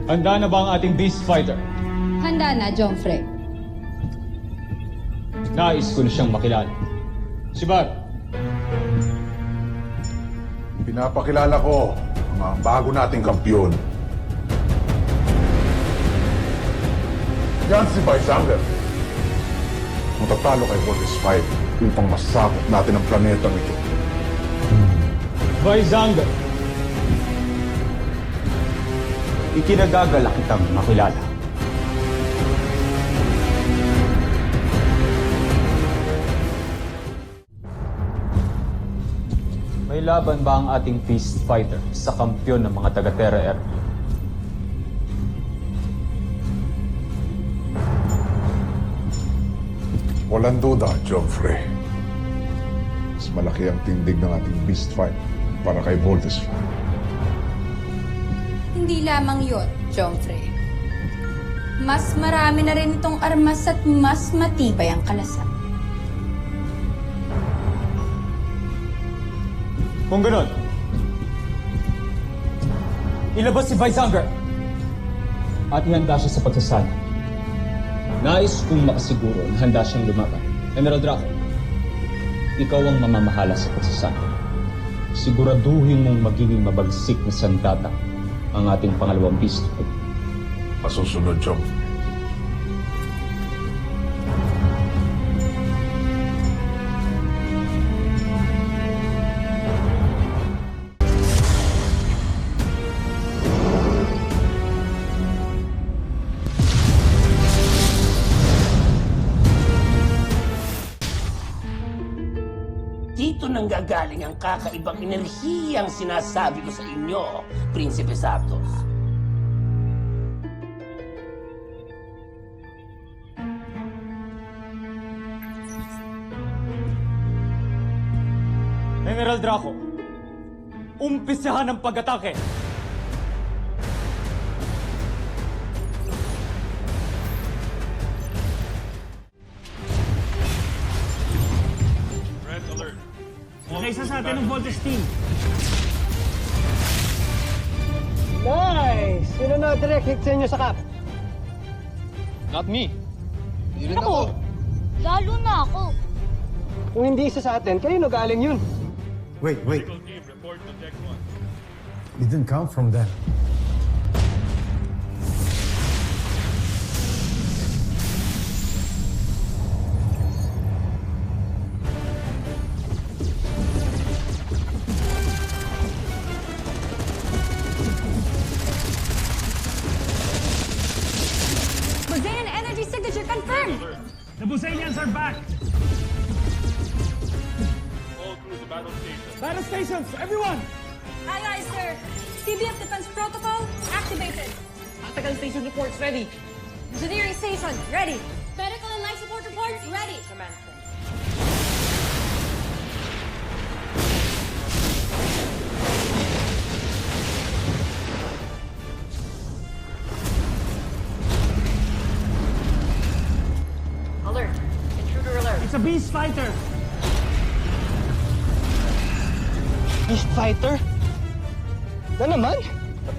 Handa na ba ang ating beast fighter? Handa na, Jomfrey. Nais ko na siyang makilala. Si Bar. Pinapakilala ko ang mga bago nating kampiyon. Yan si Vysanger. Matatalo kay Voltes 5 upang masakop natin ang planetang ito. Vysanger. Ikinagagalak kitang makilala. May laban ba ang ating beast fighter sa kampyon ng mga taga-Terra Air? Walang duda, Jomfrey. Mas malaki ang tindig ng ating beast fight para kay Voltes 5. Hindi lamang yon, Jomfrey. Mas marami na rin itong armas at mas matibay ang kalasan. Kung ganon, ilabas si Vysanger at ihanda siya sa pagsasana. Nais kong makasiguro na handa siyang lumaban. General Draco, ikaw ang mamamahala sa pagsasana. Siguraduhin mong magiging mabagsik na sandata ang ating pangalawang beast fight. Masusunod, Jom. Dito nanggagaling ang kakaibang enerhiyang sinasabi ko sa inyo, Prinsipe Sartos. General Draco, umpisahan ang pag-atake! Nakaisa sa atin ng Voltes team. Nice! Sino na direct hit sa inyo sa cap? Not me. Ako! Lalo na ako! Kung hindi isa sa atin, kayo nagaling yun. Wait. It didn't come from them. Brazilian energy signature confirmed! The Buzalians are back! Battle stations, everyone! Aye, aye, sir. CBF defense protocol activated. Tactical station reports ready. Engineering station ready. Medical and life support reports ready. Command. Alert! Intruder alert! It's a beast fighter! Beast fighter? Na naman?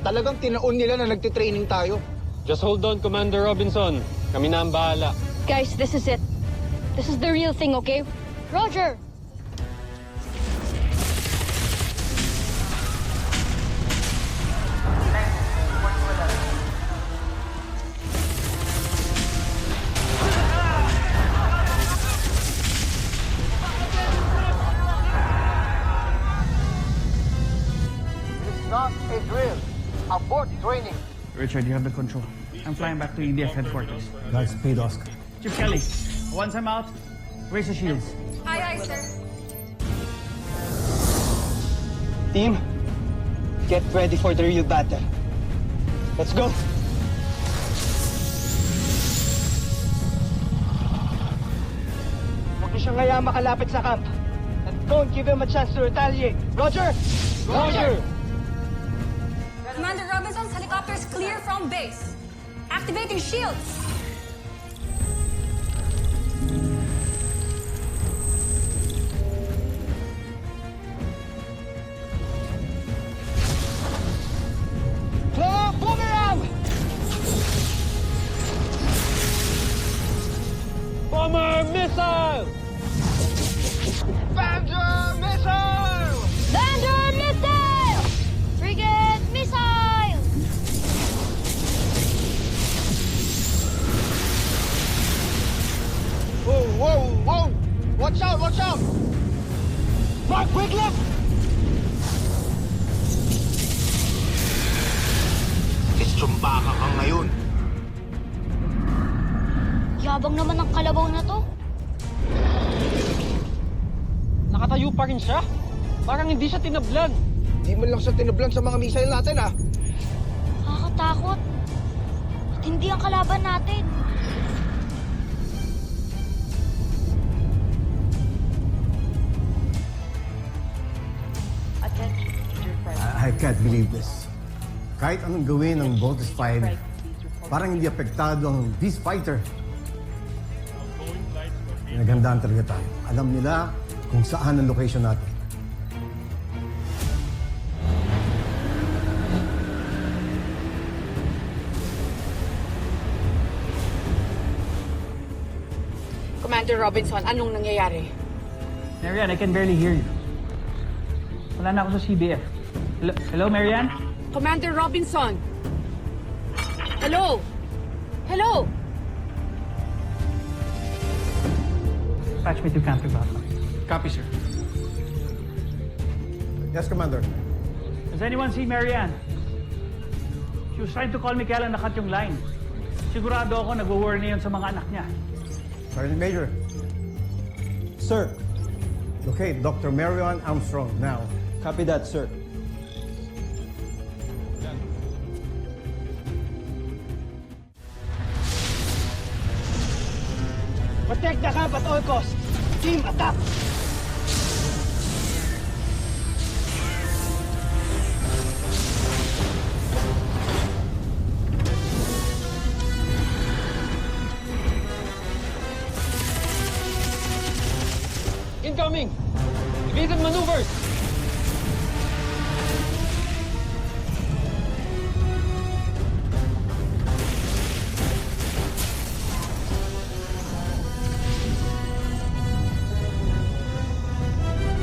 Talagang tinaon nila na nagtitraining tayo. Just hold on, Commander Robinson. Kami na ang bahala. Guys, this is it. This is the real thing, okay? Roger! Not a drill. Abort training. Richard, you have the control. I'm flying back to EDF headquarters. Godspeed, Oscar. Chief Kelly, once I'm out, raise the shields. Aye, aye, sir. Team, get ready for the real battle. Let's go! Huwag niyo siyang ngayang makalapit sa camp. And don't give him a chance to retaliate. Roger! Roger! Commander Robinson's helicopters clear from base. Activating shields. Claw boomerang! Tsumbaka ka ngayon. Yabang naman ng kalabaw na to. Nakatayo pa rin siya. Parang hindi siya tinablan. Di man lang siya tinablan sa mga missile natin, ah. Nakakatakot. At hindi ang kalaban natin. I can't believe this. Kahit anong gawin ng Voltes 5, parang hindi apektado ang Beast Fighter. Nagandaan talaga tayo. Alam nila kung saan ang location natin. Commander Robinson, anong nangyayari? Marian, I can barely hear you. Wala na ako sa CBF. Hello, Marian? Commander Robinson! Hello? Hello? Patch me to Camp Ibaka. Copy, sir. Yes, Commander. Does anyone see Marian? She was trying to call me kaya lang nakat yung line. Sigurado ako nag-worry na yun sa mga anak niya. Sergeant Major. Sir, Locate Dr. Marion Armstrong now. copy that, sir. Protect the camp at all costs. Team, attack! Incoming! Evaded maneuvers!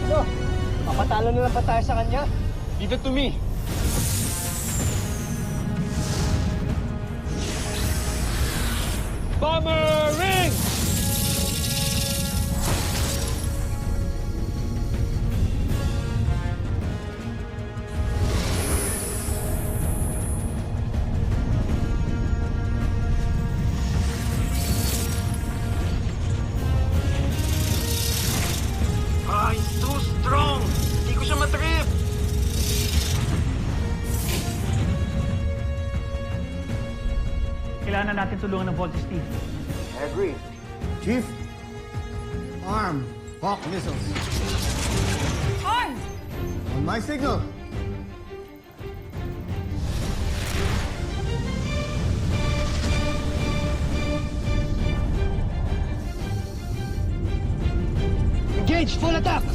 Ano? Papatalo na lang pa tayo sa kanya? Leave it to me. Bomber ring! He's too strong. Hindi ko siya matrip. Kailangan natin tulungan ng Voltes team. I agree. Chief, arm Hawk missiles. On! On my signal. Engage, full attack!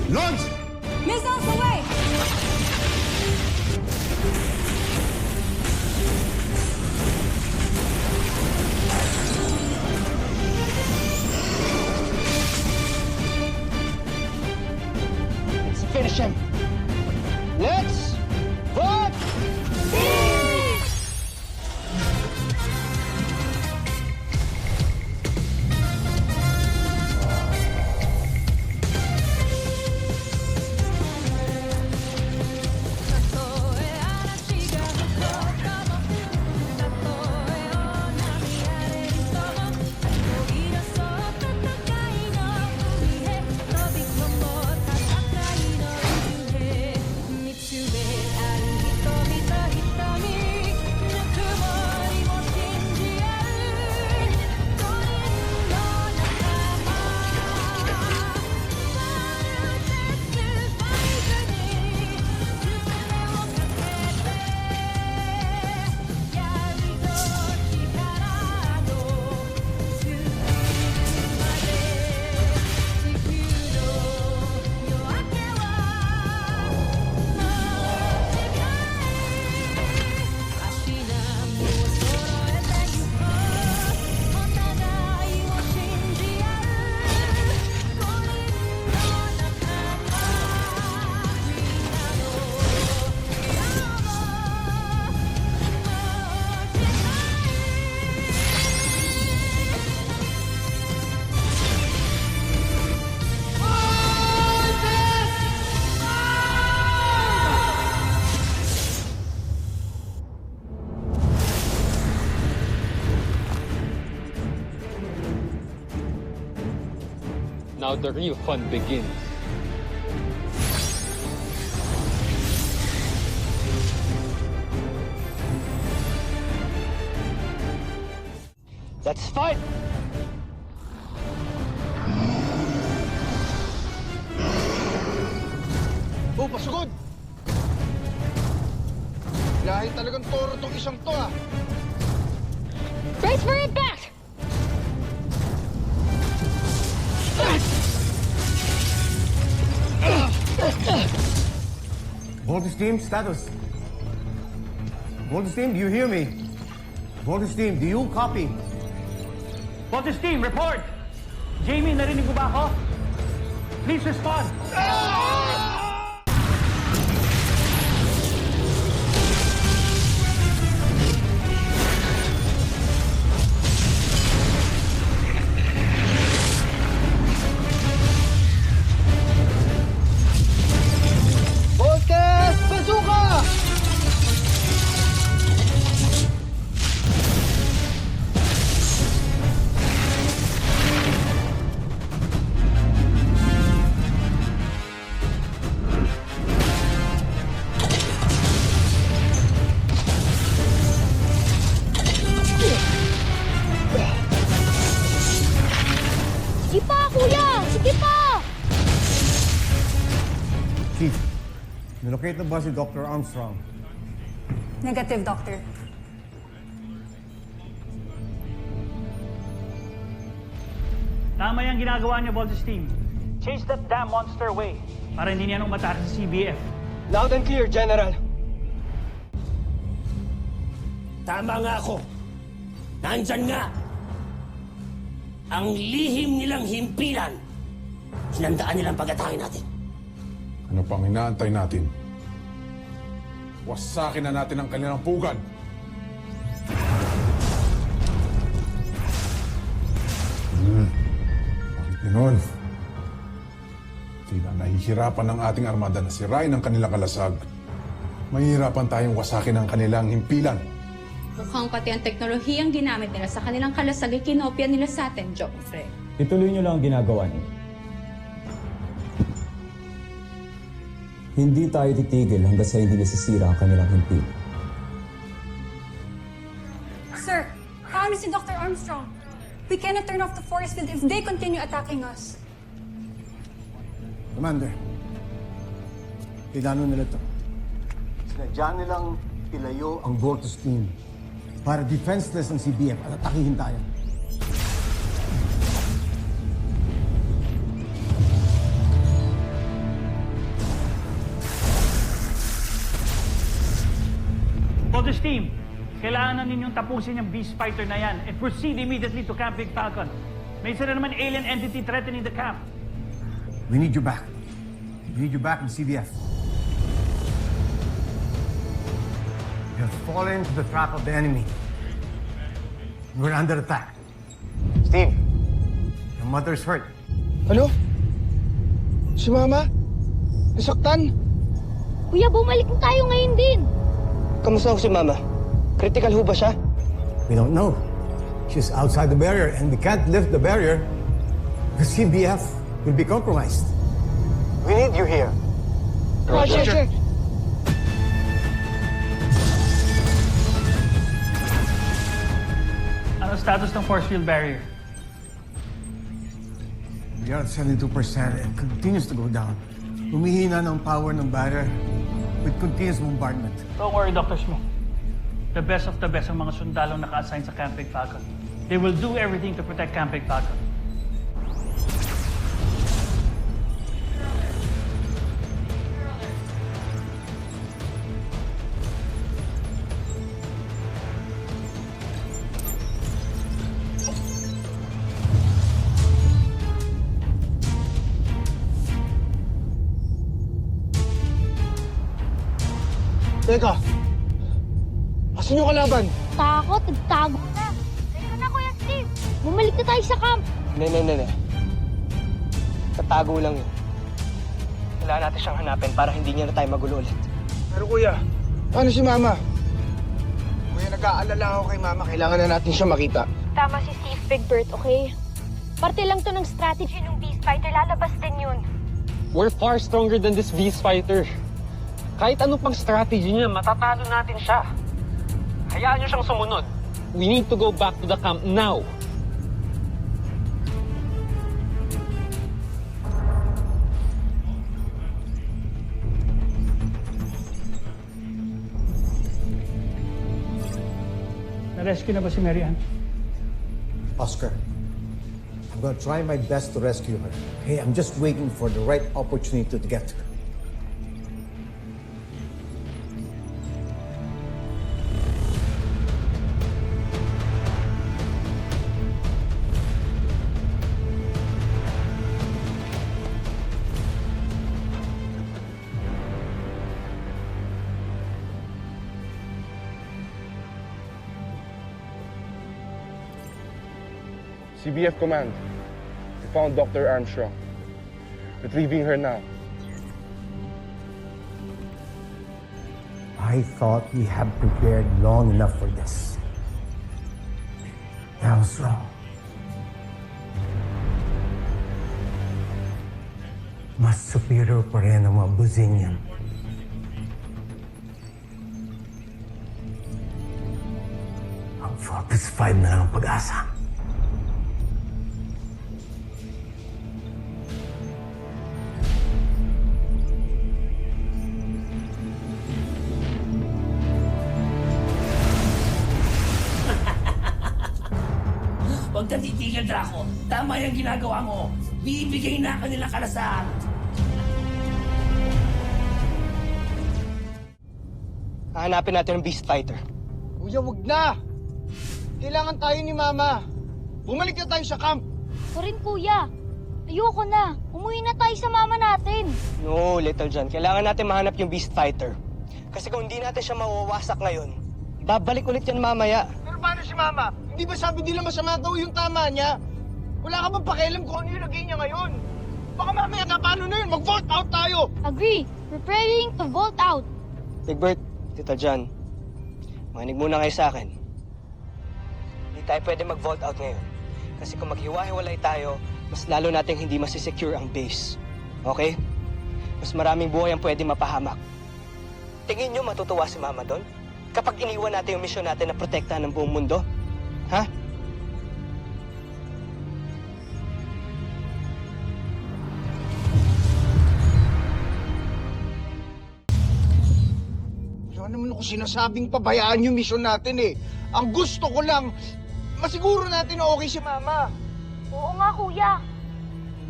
Launch! Missiles away! Let's finish him. Let's vote! Now the real fun begins. Let's fight! Oh, pasugod! Lahi talagang toro tong isang to ah! Brace for impact! Voltage team, status. Voltage team, do you hear me? Voltage team, do you copy? Voltage team, report! Jamie, narinig mo ba ako? Please respond! Voltes! Bazooka! Sige pa, kuya! Sige pa! Chief, nilocate na ba si Dr. Armstrong? Negative, Doctor. Tama yung ginagawa niyo, Voltage team. Chase that damn monster away para hindi niya nung matake sa CBF. Loud and clear, General. Tama nga ako. Nandyan nga. Ang lihim nilang himpilan. Hinandaan nilang pag-atake natin. Ano pang inaantay natin? Wasakin na natin ang kanilang pugad. Bakit ganoon? Tila nahihirapan ng ating armada na sirain ang kanilang kalasag. Mahihirapan tayong wasakin ang kanilang himpilan. Mukhang pati ang teknolohiyang ginamit nila sa kanilang kalasag ay kinopya nila sa atin, Jomfre. Ituloy niyo lang ang ginagawa niyo. Hindi tayo titigil hanggang sa hindi nasisira ang kanilang himpi. Sir, paano si Dr. Armstrong? We cannot turn off the force field if they continue attacking us. Commander, kailangan nila to. Sinadya nilang ilayo ang Voltage team para defenseless ang CBF at atakihin tayo. Voltage team, kailangan na ninyong tapusin yung Beast Fighter na yan and proceed immediately to Camp Big Falcon. May isa na naman alien entity threatening the camp. We need you back. We need you back in CBF. You have fallen into the trap of the enemy. We're under attack. Steve, your mother's hurt. Ano? Si Mama? Nasaktan? Kuya, bumalik na tayo ngayon din! Kamusta ho si Mama? Critical ho ba siya? We don't know. She's outside the barrier and we can't lift the barrier because CBF will be compromised. We need you here. Roger. Ano status ng force field barrier? We are at 72% and continues to go down. Humihina ng power ng barrier with continuous bombardment. Don't worry, Dr. Smith. The best of the best ang mga sundalong naka-assign sa Camp Big Falcon. They will do everything to protect Camp Big Falcon. Teka. Asan yung kalaban? Takot, nagtago na. Teka na, Kuya Steve. Bumalik na tayo sa camp. Ne. Tatago lang yun. Kailangan natin siyang hanapin para hindi niya na tayo magulo ulit. Pero kuya, paano si Mama? Kuya, nag-aalala ako kay Mama. Kailangan na natin siya makita. Tama si Steve, Big Bird, okay? Parte lang to ng strategy ng Beast Fighter. Lalabas din yun. We're far stronger than this Beast Fighter. Kahit ano pang strategy niya, matatalo natin siya. Hayaan niyo siyang sumunod. We need to go back to the camp now. Na-rescue na ba si Mary Ann? Oscar, I'm gonna try my best to rescue her. Okay, I'm just waiting for the right opportunity to get her. CBF Command, we found Dr. Armstrong. Retrieving her now. I thought we had prepared long enough for this. I was wrong. Mas superior pa rin ang mga buzing yan. Ang 4+5 na lang ang pag-asa. Huwag kang titigil, Draco. Tama yung ginagawa mo. Bibigay na kanilang kalasat. Hahanapin natin ang Beast Fighter. Kuya, wag na! Kailangan tayo ni Mama. Bumalik na tayo sa camp. Ako rin, kuya. Ayoko na. Umuwi na tayo sa mama natin. No, Little John. Kailangan natin mahanap yung Beast Fighter. Kasi kung hindi natin siya mawawasak ngayon, babalik ulit yan mamaya. Pero paano si Mama? Hindi ba sabi nila masama daw yung tama niya? Wala ka bang pakialam kung ano yung lagay niya ngayon? Baka mamaya na paano na yun? Mag-vote out tayo! Agree. Preparing to vote out. Big Bert, Tita John, makinig muna kayo sa akin. Hindi tayo pwede mag-vote out ngayon. Kasi kung maghiwa-hiwalay tayo, mas lalo nating hindi masisecure ang base. Okay? Mas maraming buhay ang pwede mapahamak. Tingin nyo matutuwa si Mama doon? Kapag iniwan natin yung misyon natin na protektahan ng buong mundo? Ha? Wala naman ako sinasabing pabayaan yung misyon natin eh. Ang gusto ko lang, masiguro natin na okay si Mama. Oo nga, kuya.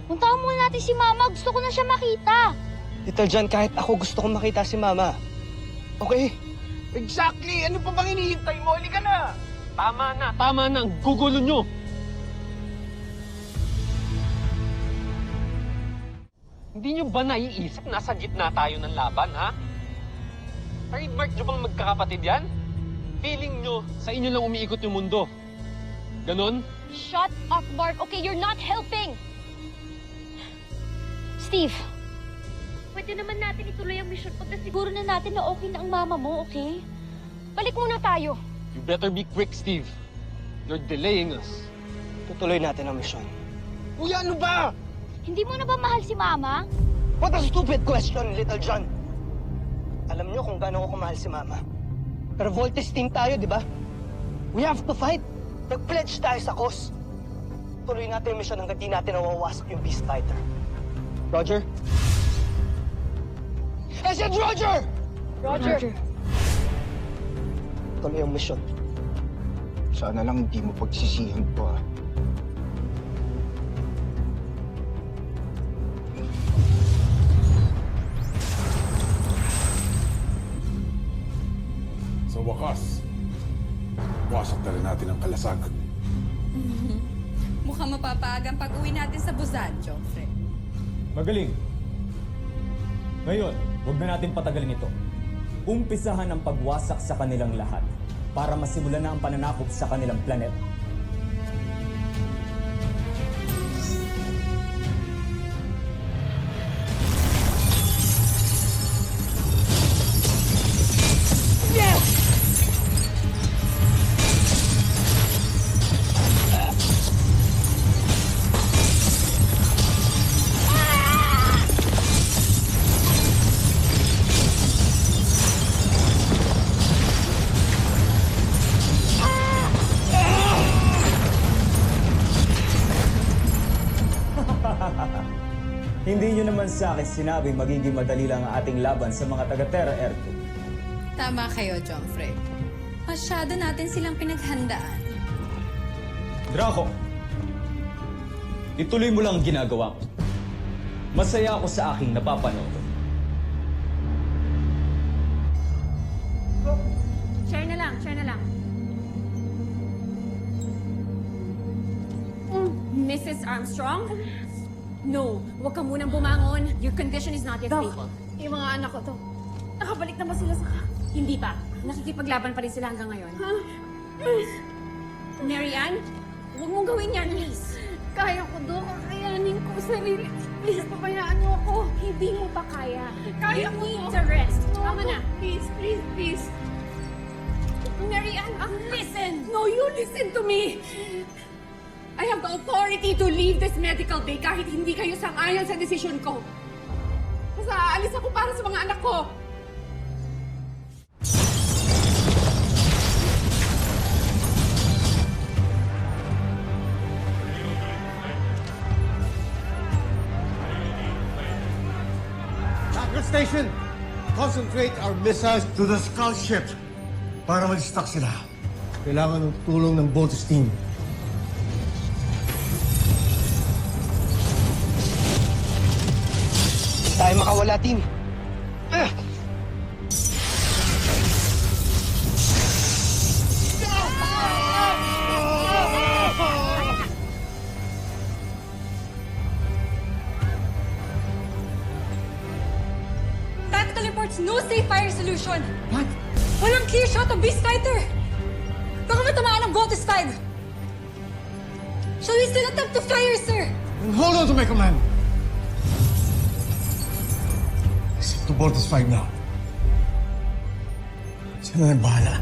Puntahan muna natin si mama. Gusto ko na siya makita. Little John, kahit ako gusto kong makita si Mama. Okay? Exactly! Ano pa bang hinihintay mo? Halika na! Tama na, tama na. Ang gugulo nyo. Hindi nyo ba naiisip nasa gitna tayo ng laban, ha? Trademark nyo bang magkakapatid yan? Feeling nyo, sa inyo lang umiikot yung mundo. Ganon? Shut up, Mark. Okay, you're not helping. Steve, pwede naman natin ituloy ang mission pagka siguro na natin na okay na ang mama mo, okay? Balik muna tayo. You better be quick, Steve. You're delaying us. Tutuloy natin ang misyon. Kuya, ano ba? Hindi mo na ba mahal si mama? What a stupid question, Little John. Alam nyo kung gaano ko kumahal si Mama. Pero Voltes team tayo, di ba? We have to fight. Nag-pledge tayo sa cause. Tuloy natin yung mission hanggang di natin nawawasak yung Beast Fighter. Roger? I said Roger! Roger. Tuloy ang mission. Sana lang hindi mo pagsisihan to, ah. Sa wakas, wasak na rin natin ang kalasag. Mukhang mapapaagang pag-uwi natin sa Buzan, Joffrey. Magaling. Ngayon, huwag na natin patagalin ito. Umpisahan ang pagwasak sa kanilang lahat para masimulan na ang pananakop sa kanilang planeta. Hindi nyo naman sa akin sinabi magiging madali lang ang ating laban sa mga taga-Terra Airco. Tama kayo, Jomfrey. Masyado natin silang pinaghandaan. Draco, ituloy mo lang ang ginagawa mo. Masaya ako sa aking napapanood. Share na lang. Mrs. Armstrong? No, huwag ka munang bumangon. Your condition is not yet stable. Yung mga anak ko to, nakabalik na ba sila sa... Hindi pa. Nakikipaglaban pa rin sila hanggang ngayon. Mary Ann, huwag mong gawin yan, please. Kaya ko, Dok. Kakayanin ko sarili. Please, pabayaan niyo ako. Hindi mo pa kaya. Kaya You ko, need Dok. to rest. No, Tama Dok. na. Please. Mary Ann, listen. No, you listen to me. I have the authority to leave this medical bay kahit hindi kayo sang-ayon sa desisyon ko. Basta aalis ako para sa mga anak ko. Tracker Station, concentrate our missiles to the scout ship para mag-stock sila. Kailangan ng tulong ng Voltes team. Tayo makawala, team. Tactical reports, no safe fire solution. What? Walang clear shot of Beast Fighter. Baka matamaan ang Voltes 5. Shall we still attempt to fire, sir? And hold on to my command. To Voltes 5 now. Sila na bahala.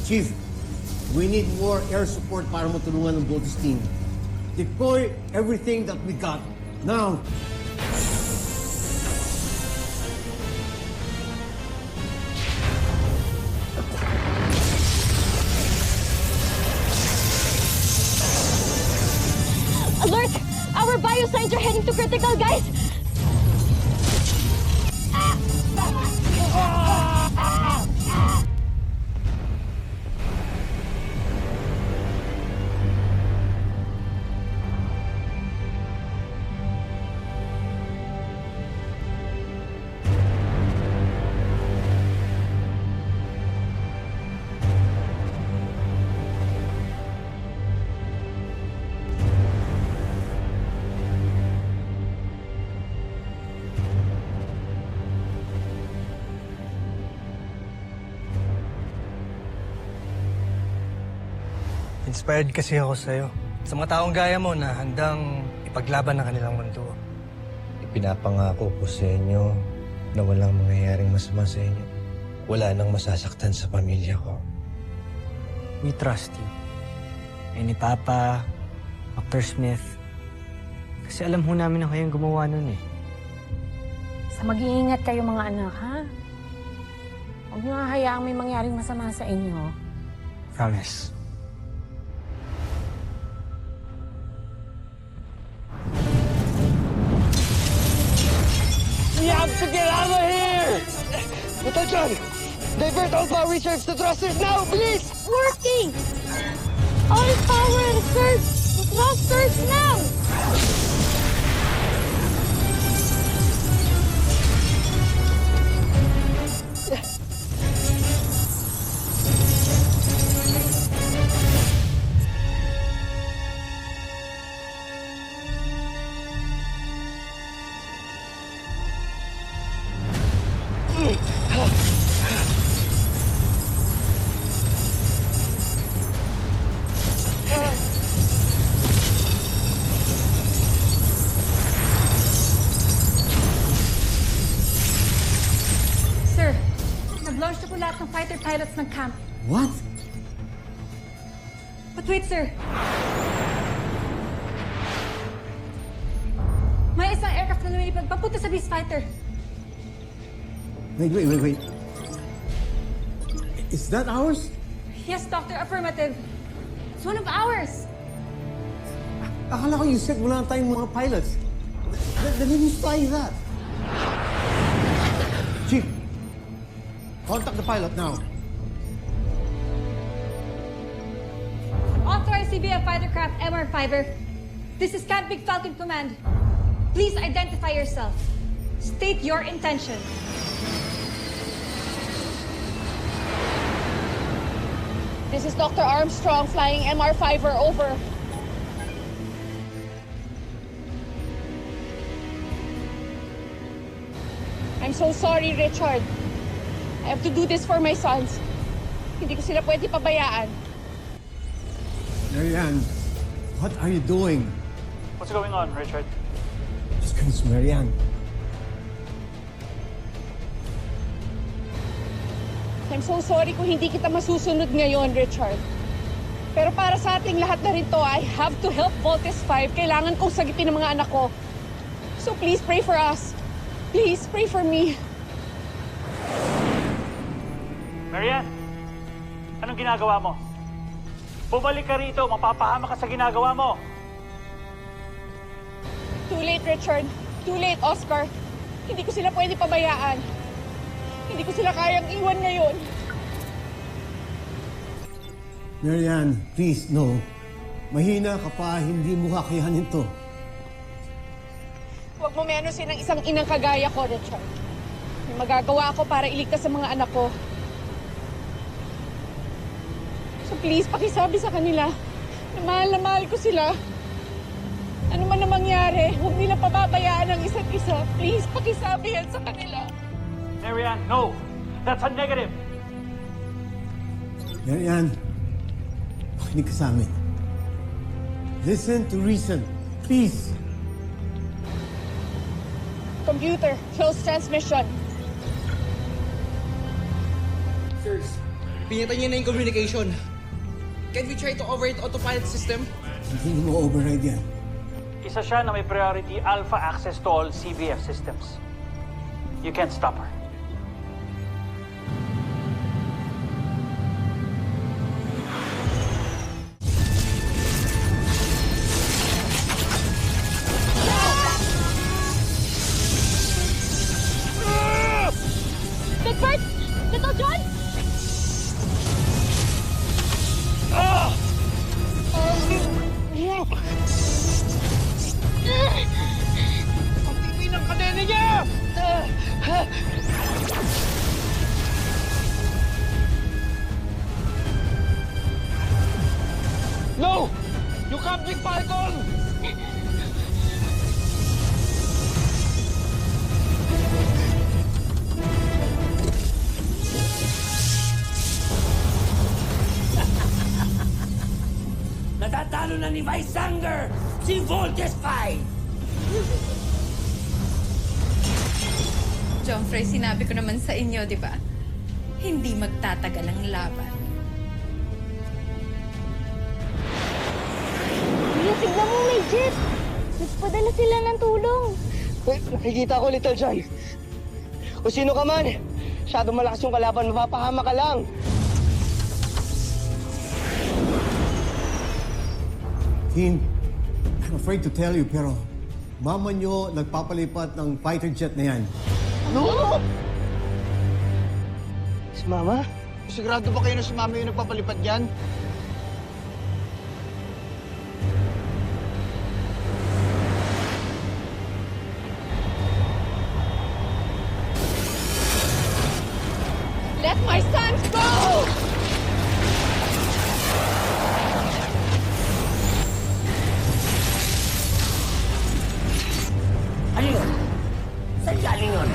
Chief, we need more air support para matulungan ng Voltes team. Deploy everything that we got. Now! Alert! Our biosigns are heading to critical, guys! Inspired kasi ako sa'yo. Sa mga taong gaya mo na handang ipaglaban ang kanilang mundo. Ipinapangako ko sa inyo na walang mangyayaring masama sa inyo. Wala nang masasaktan sa pamilya ko. We trust you. Eh ni Papa, Dr. Smith. Kasi alam ho namin na kayong gumawa nun eh. Sa mag-iingat kayo mga anak, ha? Huwag niyo hayaang may mangyaring masama sa inyo. Promise. We have to get out of here! Little John, divert all power reserves to thrusters now, please! Working! All power reserves to thrusters now! Sir, nag-launch na po lahat ng fighter pilots ng camp. What? But wait, sir. May isang aircraft na lumilipad papunta sa Beast Fighter. Wait. Is that ours? Yes, Doctor. Affirmative. It's one of ours. Akala ko you said wala na tayong mga pilots. Then who's flying that? Chief, contact the pilot now. Authorized CBF fighter craft MR5er. This is Camp Big Falcon Command. Please identify yourself. State your intention. This is Dr. Armstrong flying MR5er, over. I'm so sorry, Richard. I have to do this for my sons. Hindi ko sila pwede pabayaan. Marianne, what are you doing? What's going on, Richard? Just goodness, Marianne. I'm so sorry kung hindi kita masusunod ngayon, Richard. Pero para sa ating lahat na rin to, I have to help Voltes 5. Kailangan kong sagipin ang mga anak ko. So please pray for us. Please pray for me. Marianne, anong ginagawa mo? Bumalik ka rito, mapapahama ka sa ginagawa mo. Too late, Richard. Too late, Oscar. Hindi ko sila pwede pabayaan. Hindi ko sila kayang iwan ngayon. Marianne, please, no. Mahina ka pa, hindi mo kakayanin to. Huwag mo menusin ang isang inang kagaya ko, Richard. May magagawa ako para iligtas sa mga anak ko. So please, pakisabi sa kanila na mahal ko sila. Ano man na mangyari, huwag nila pababayaan ang isa't isa. Please, pakisabi yan sa kanila. Marianne, no. That's a negative. Marianne, makinig ka sa amin. Listen to reason. Please. Computer, close transmission. Sirs, pinatay niya na yung communication. Can we try to override autopilot system? Hindi mo override yan. Isa siya na may priority alpha access to all CBF systems. You can't stop her. Big Bird! Little John! Ang tibay ng kadena niya! No! You can't Big Falcon! Natatalo na ni Weisanger si Voltes 5! Jomfrey, sinabi ko naman sa inyo, di ba? Hindi magtatagal ang laban. Kuya, tignan mo, may jet! Nagpadala sila ng tulong. Wait, nakikita ko, Little John. Kung sino ka man, masyadong malakas yung kalaban, mapapahama ka lang. Team, I'm afraid to tell you, pero mama nyo nagpapalipat ng fighter jet na yan. Ano? Si Mama? Sigurado ba kayo na si Mama yung nagpapalipad yan? Let my sons go! Ano yun? Saan galing yun?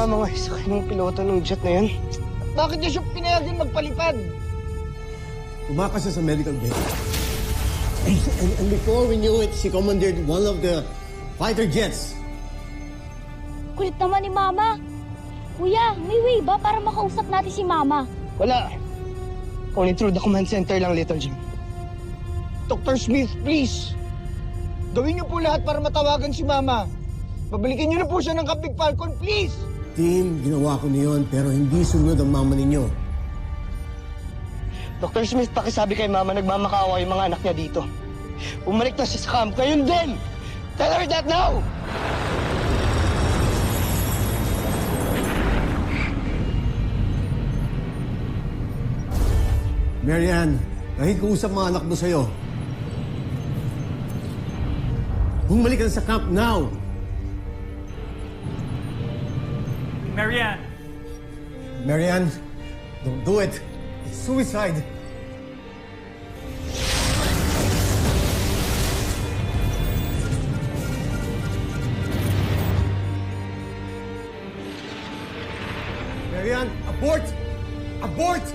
mama mo isa ng piloto ng jet na yan? Bakit niya siya pinayagan magpalipad? Tumakas siya sa medical bay. And before we knew it, she commandeered one of the fighter jets. Kulit naman ni Mama. Kuya, may way ba para makausap natin si Mama? Wala. Only through the command center lang, Little John. Dr. Smith, please. Gawin niyo po lahat para matawagan si Mama. Pabalikin niyo na po siya ng Camping Falcon, please! Team, ginawa ko niyon pero hindi sunod ang mama ninyo. Dr. Smith, pakisabi kay Mama nagmamakaawa yung mga anak niya dito. Bumalik na siya sa camp. Ngayon din! Tell her that now! Marianne, nakikiusap mga anak mo sa'yo. Bumalik ka na sa camp now! Marianne! Marianne, don't do it. It's suicide. Marianne, abort! Abort!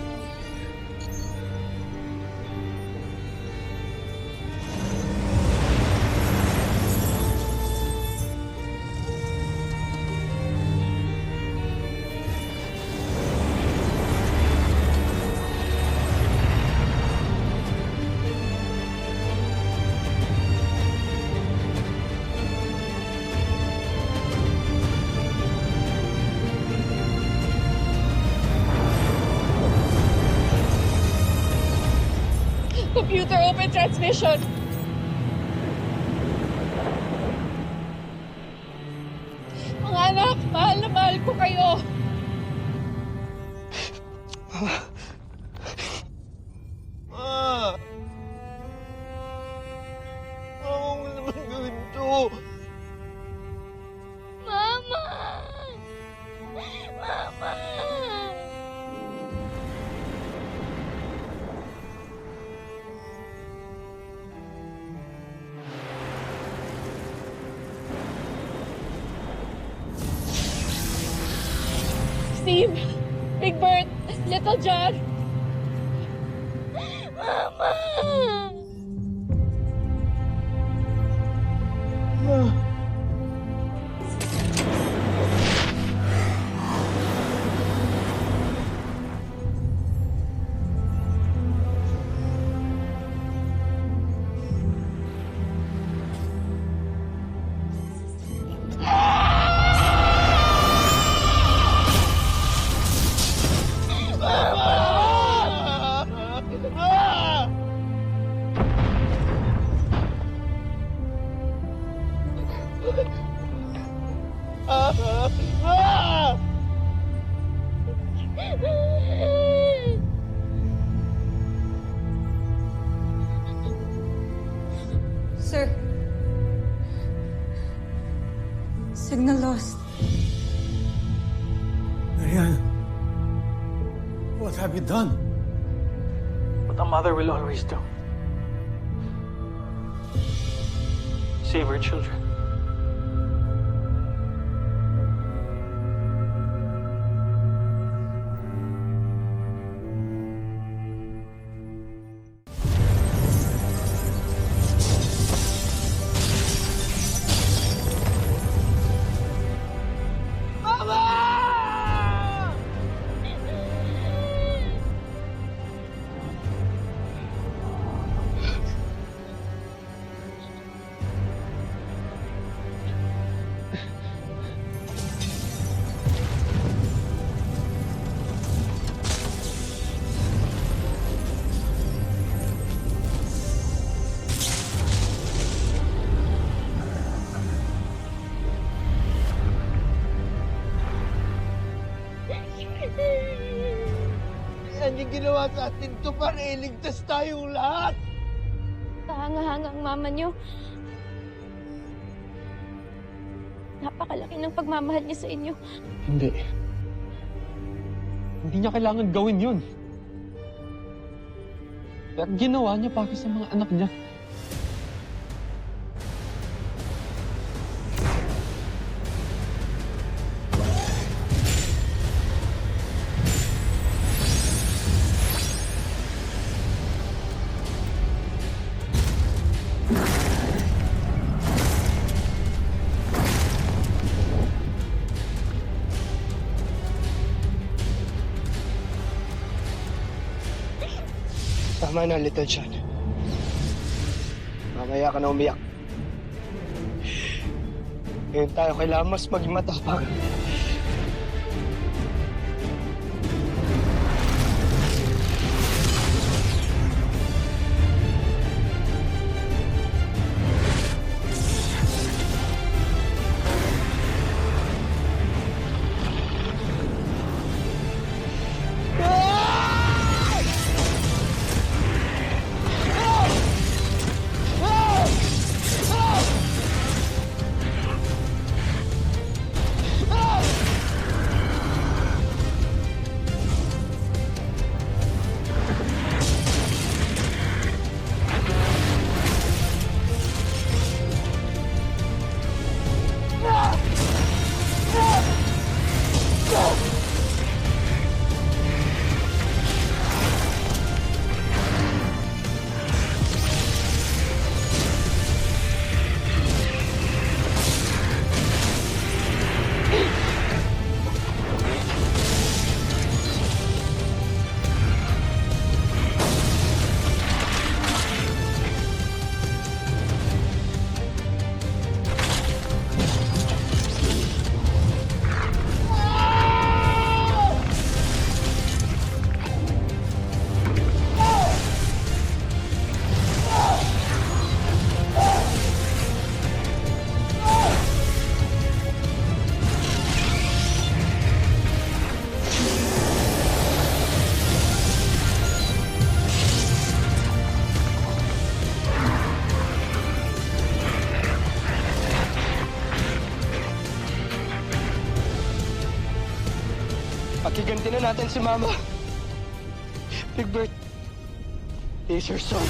Computer, open transmission. Mga anak, mahal na mahal ko kayo. Ano naman gawin to? Mama! Mama! Steve, Big Bird, Little John. Mama! Sir. Signal lost. Marianne, what have you done? What a mother will always do. Save her children. Yan yung ginawa sa atin to para iligtas tayong lahat. Kahanga-hanga ang mama niyo. Napakalaki ng pagmamahal niya sa inyo. Hindi. Hindi niya kailangan gawin yun. Pero ginawa niya para sa mga anak niya. Tama na, Little John. Mamaya ka na umiyak. Ngayon tayo kailangan mas maging matapang. Pakiganti na natin si Mama. Big Bird, he's your son.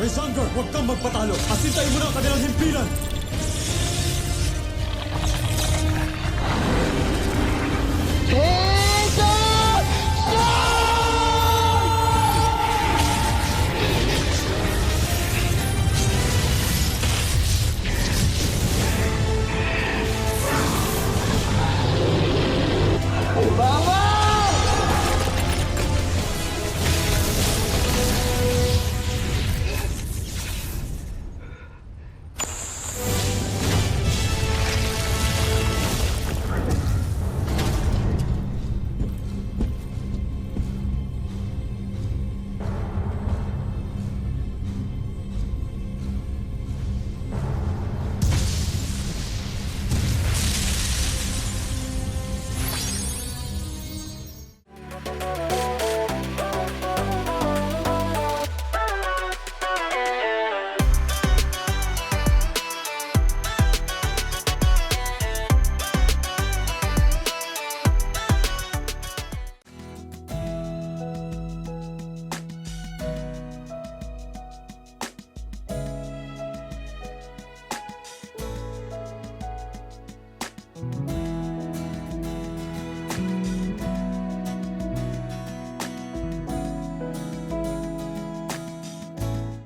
Visanger, huwag kang magpatalo. Asintayin mo na ang kanilang himpilan.